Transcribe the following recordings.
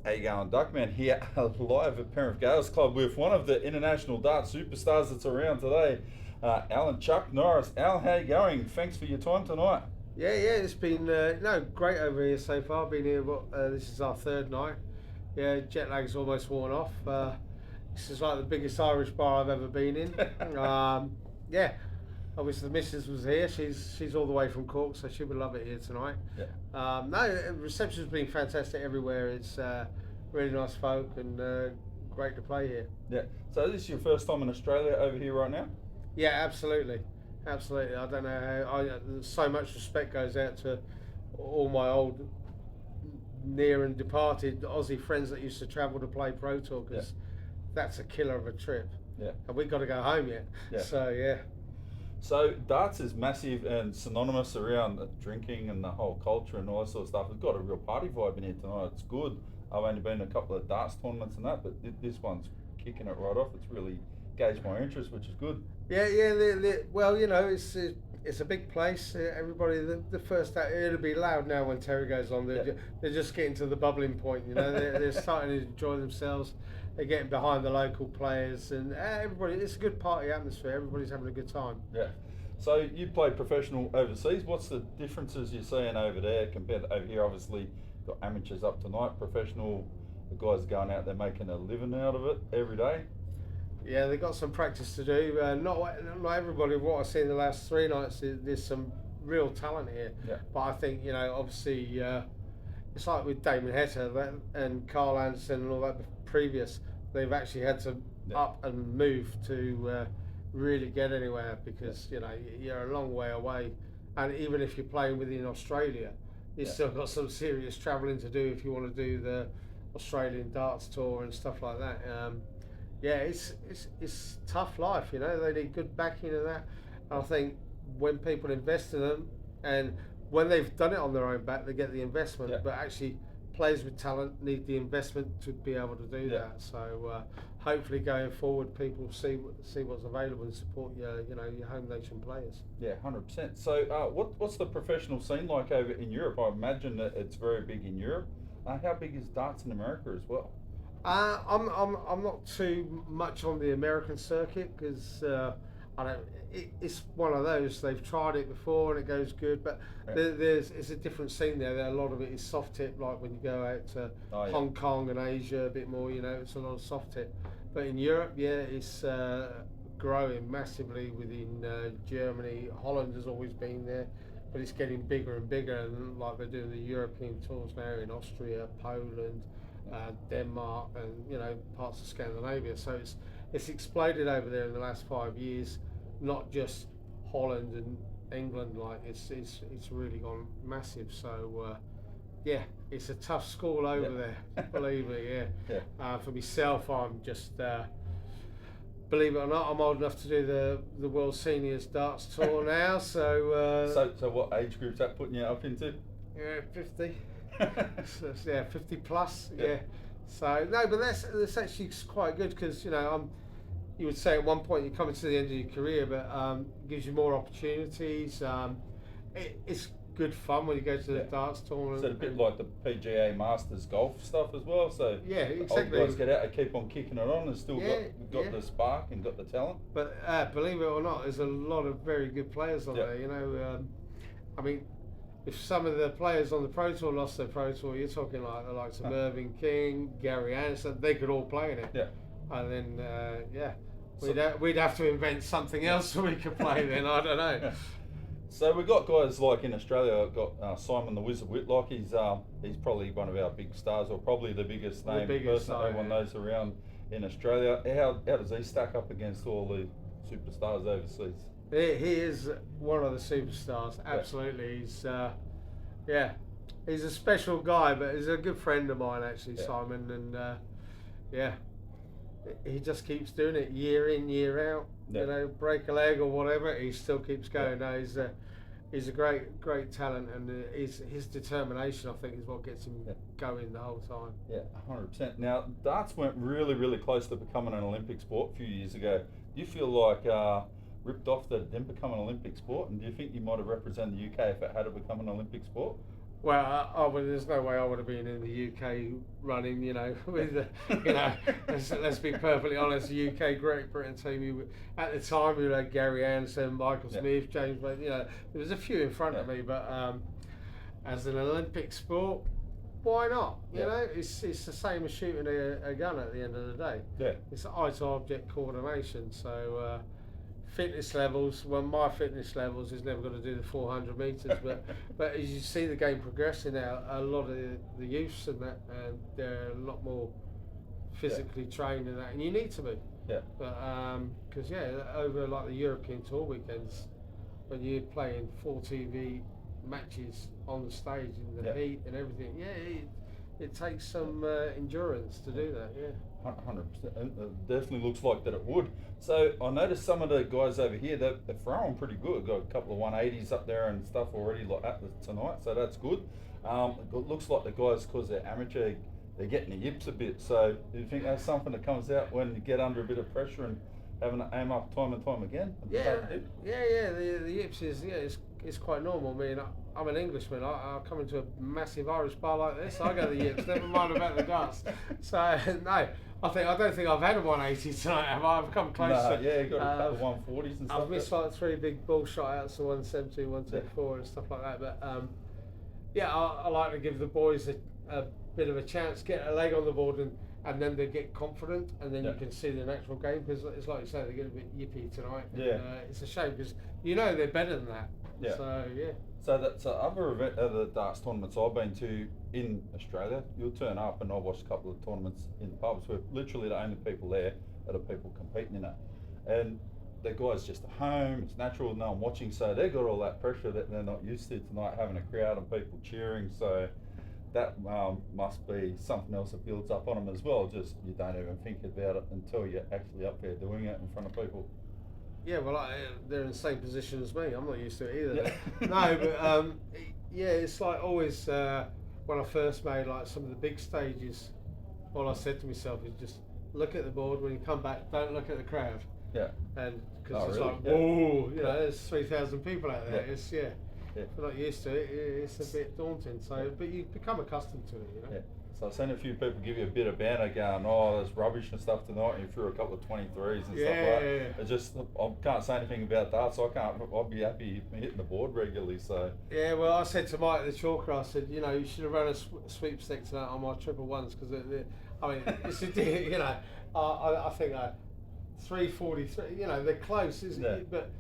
How you going, Duckman? Here live at Penrith Gales Club with one of the international dart superstars that's around today, Alan Chuck Norris. Al, how you going? Thanks for your time tonight. Yeah, it's been no great over here so far. Been here, this is our third night. Yeah, jet lag's almost worn off. This is like the biggest Irish bar I've ever been in. Yeah, obviously the missus was here. She's all the way from Cork, so she would love it here tonight. Yeah. No, reception's been fantastic everywhere. It's really nice folk and great to play here. Yeah. So this is your first time in Australia over here right now? Yeah, absolutely. Absolutely. I don't know how. So much respect goes out to all my old, near and departed Aussie friends that used to travel to play Pro Tour, because that's a killer of a trip. Yeah. And we've got to go home yet. Yeah. So, yeah. So darts is massive and synonymous around drinking and the whole culture and all that sort of stuff. It's got a real party vibe in here tonight. It's good. I've only been to a couple of darts tournaments and that, but this one's kicking it right off. It's really gauged my interest, which is good. Yeah. Well, it's a big place. Everybody, the first day, it'll be loud now when Terry goes on. They're just getting to the bubbling point. They're starting to enjoy themselves. They're getting behind the local players, and everybody. It's a good party atmosphere. Everybody's having a good time. Yeah. So you played professional overseas. What's the differences you're seeing over there compared to over here? Obviously, got amateurs up tonight. Professional, the guys are going out there making a living out of it every day. Yeah, they've got some practice to do. Not everybody. What I've seen the last three nights, there's some real talent here. Yeah. But I think obviously, it's like with Damon Heta and Carl Anderson and all that previous. They've actually had to up and move to really get anywhere, because you're a long way away, and even if you're playing within Australia, you've still got some serious travelling to do if you want to do the Australian darts tour and stuff like that. Yeah, it's tough life, They need good backing and that. And I think when people invest in them, and when they've done it on their own back, they get the investment. Yeah. But actually, players with talent need the investment to be able to do that. So hopefully, going forward, people see what's available and support your home nation players. Yeah, 100%. So what's the professional scene like over in Europe? I imagine that it's very big in Europe. How big is darts in America as well? I'm not too much on the American circuit, because I don't. It's one of those. They've tried it before and it goes good, but it's a different scene there. A lot of it is soft tip, like when you go out to Hong Kong and Asia a bit more. It's a lot of soft tip. But in Europe, it's growing massively within Germany. Holland has always been there, but it's getting bigger and bigger. And like they're doing the European tours now in Austria, Poland, Denmark, and parts of Scandinavia. So it's exploded over there in the last 5 years. Not just Holland and England, like it's really gone massive. So it's a tough school over there. Believe me, for myself, I'm just believe it or not, I'm old enough to do the World Seniors Darts Tour now. So so what age group's that putting you up into? 50. 50 plus. Yeah. So no, but that's actually quite good, because you would say at one point you're coming to the end of your career, but it gives you more opportunities. It's good fun when you go to the darts tournament. So a bit like the PGA Masters golf stuff as well. So exactly. Old guys get out and keep on kicking it on and still got the spark and got the talent. But believe it or not, there's a lot of very good players on there. I mean, if some of the players on the Pro Tour lost their Pro Tour, you're talking like the likes of Mervyn King, Gary Anderson. They could all play in it. Yeah. And then we'd have to invent something else so we could play then. I don't know. So we've got guys like in Australia. We've got Simon the Wizard Whitlock. He's probably one of our big stars, or probably the biggest name person everyone knows around in Australia. How does he stack up against all the superstars overseas? He is one of the superstars. Absolutely. He's a special guy, but he's a good friend of mine actually, Simon, and he just keeps doing it year in, year out. Break a leg or whatever, he still keeps going. No, he's a great talent, and his determination, I think, is what gets him going the whole time. Yeah, 100%. Now, darts went really, really close to becoming an Olympic sport a few years ago. Do you feel like ripped off that it didn't become an Olympic sport, and do you think you might have represented the UK if it had become an Olympic sport? Well, there's no way I would have been in the UK running, with let's be perfectly honest, the UK Great Britain team, at the time we had Gary Anderson, Michael Smith, James, there was a few in front of me, but as an Olympic sport, why not? It's the same as shooting a gun at the end of the day. Yeah. It's eye to object coordination, so fitness levels, well, my fitness levels is never going to do the 400 metres, but as you see the game progressing now, a lot of the youths and that, they're a lot more physically trained in that, and you need to be. Yeah. But because over like the European Tour weekends, when you're playing 4 TV matches on the stage in the heat and everything, it takes some endurance to do that. Yeah. 100%. It definitely looks like that it would. So I noticed some of the guys over here, they're throwing pretty good. Got a couple of 180s up there and stuff already like that tonight, so that's good. It looks like the guys, because they're amateur, they're getting the yips a bit. So do you think that's something that comes out when you get under a bit of pressure and having to aim up time and time again? The yips is it's quite normal. I mean, I'm an Englishman. I come into a massive Irish bar like this, I get the yips. Never mind about the dust. So no. I don't think I've had a 180 tonight, have I? I've come close. No, you got a couple of 140s and stuff. I've missed like 3 big bull shot outs, the 170, 124 and stuff like that. But I like to give the boys a bit of a chance, get a leg on the board, and then they get confident, and then you can see the natural game, because it's like you say, they get a bit yippy tonight. And, it's a shame, because they're better than that. Yeah. So So that's other event, the darts tournaments I've been to in Australia. You'll turn up, and I've watched a couple of tournaments in pubs where literally the only people there are the people competing in it, and the guys just at home. It's natural, no one watching, so they've got all that pressure that they're not used to tonight, having a crowd and people cheering. So that must be something else that builds up on them as well. Just you don't even think about it until you're actually up there doing it in front of people. Yeah, well, they're in the same position as me. I'm not used to it either. No, but it's like always when I first made like some of the big stages, all I said to myself is just look at the board. When you come back, don't look at the crowd. Yeah. And because it's really? like, whoa, there's 3,000 people out there. Yeah. It's if you're not used to it, it's a bit daunting. So, but you become accustomed to it, Yeah. So I've seen a few people give you a bit of banter going, there's rubbish and stuff tonight, and you threw a couple of 23s and stuff like that. It's just, I can't say anything about that, so I'll be happy hitting the board regularly, so. Yeah, well, I said to Mike, the chalker, I said, you should have run a sweepstakes tonight on my 111s, because, it's I think 343, they're close, isn't it? But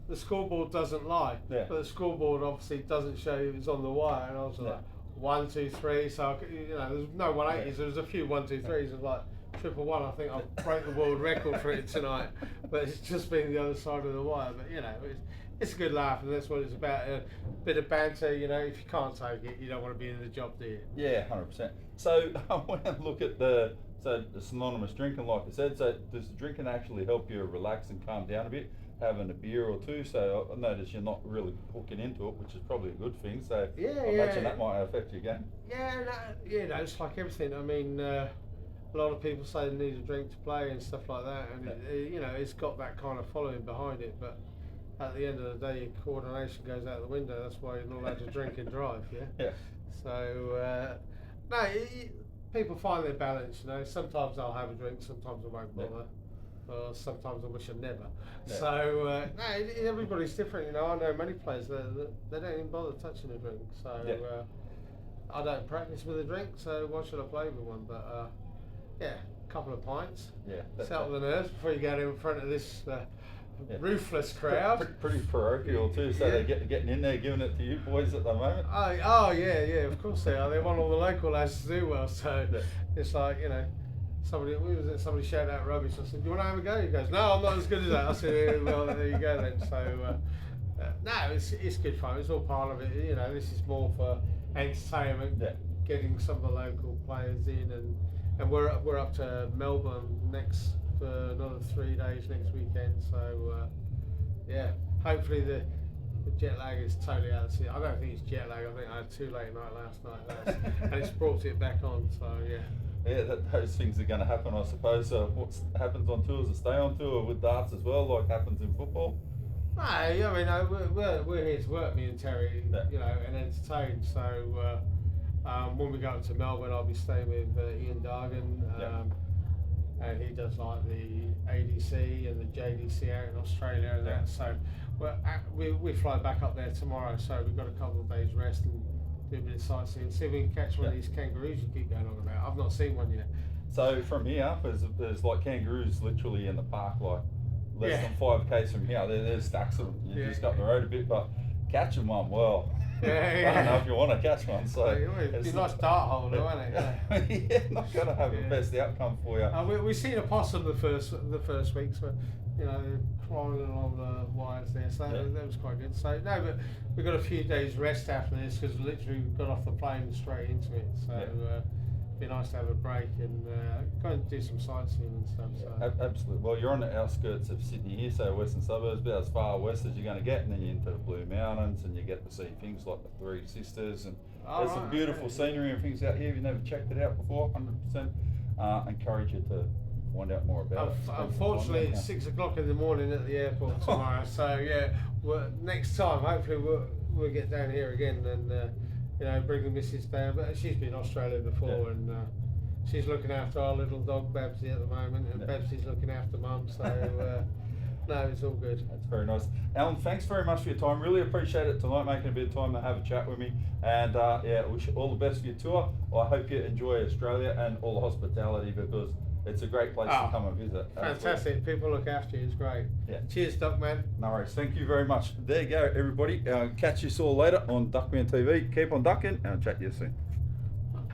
the scoreboard doesn't lie. Yeah. But the scoreboard obviously doesn't show it's on the wire, and I was like, 1, 2, 3. So there's no 180s. There was a few 1, 2, 3s of like 111. I think I'll break the world record for it tonight. But it's just been the other side of the wire. But it's a good laugh, and that's what it's about. A bit of banter. If you can't take it, you don't want to be in the job, do you? Yeah, 100%. So I want to look at the synonymous drinking, like I said. So does the drinking actually help you relax and calm down a bit? Having a beer or two, so I notice you're not really hooking into it, which is probably a good thing. So I imagine that might affect your game. It's like everything. I mean, a lot of people say they need a drink to play and stuff like that, and it's got that kind of following behind it. But at the end of the day, your coordination goes out the window. That's why you're not allowed to drink and drive. Yeah. So people find their balance. Sometimes I'll have a drink, sometimes I won't bother. Sometimes I wish I'd never. Yeah. So everybody's different. I know many players that they don't even bother touching a drink. So I don't practice with a drink. So why should I play with one? But a couple of pints. Yeah. Settle the nerves before you get in front of this ruthless crowd. Pretty parochial too. So they're getting in there, giving it to you boys at the moment. Oh yeah. Of course they are. They want all the local lads to do well. So it's like Somebody shouted out rubbish. I said, "Do you want to have a go?" He goes, "No, I'm not as good as that." I said, "Well, there you go then." So, it's good fun. It's all part of it. This is more for entertainment, getting some of the local players in, and we're up to Melbourne next for another 3 days next weekend. So, hopefully the jet lag is totally out of the sea. I don't think it's jet lag. I think I had 2 late night last night, and it's brought it back on. So Yeah, those things are going to happen, I suppose. What happens on tours, stay on tour with darts as well, like happens in football? No, I mean, we're here to work, me and Terry, Yeah. you know, and entertain. So when we go up to Melbourne, I'll be staying with Ian Dargan, Yeah. and he does like the ADC and the JDC out in Australia and Yeah. that. So we fly back up there tomorrow, so we've got a couple of days rest and do a bit of sightseeing, see if we can catch one of Yeah. these kangaroos you keep going on about. I've not seen one yet. So from here, there's like kangaroos literally in the park, like less Yeah. than 5 k's from here. There's stacks of them. You Yeah. just got the road a bit, but catching one, well, Yeah, I don't know yeah. if you want to catch one. So It'd be a nice dart hole, though, wouldn't it? yeah, not gonna have the Yeah. best outcome for you. We seen a possum the first week, so you know, crawling along the wires there, so Yeah. that was quite good. So no, but we got a few days rest after this because literally we got off the plane straight into it. So Yeah. be nice to have a break and go and do some sightseeing and stuff. So. Absolutely. Well, you're on the outskirts of Sydney here, so western suburbs, about as far west as you're going to get, and then you're into the Blue Mountains, and you get to see things like the Three Sisters, and there's some beautiful scenery and things out here. If you've never checked it out before, 100%. Encourage you to find out more about it. Spend some time Unfortunately, down it's here. 6 o'clock in the morning at the airport tomorrow. So yeah, next time hopefully we'll get down here again and you know, bring the missus down. But she's been in Australia before, Yeah. and she's looking after our little dog Babsy at the moment, and Yeah. Babsy's looking after Mum. So no, it's all good. That's very nice. Alan, thanks very much for your time. Really appreciate it tonight, making a bit of time to have a chat with me. And yeah, wish you all the best for your tour. I hope you enjoy Australia and all the hospitality, because it's a great place to come and visit. Fantastic. People look after you. It's great. Yeah. Cheers, Duck Man. Norris, thank you very much. There you go, everybody. Catch you all later on Duckman TV. Keep on ducking, and I'll chat to you soon.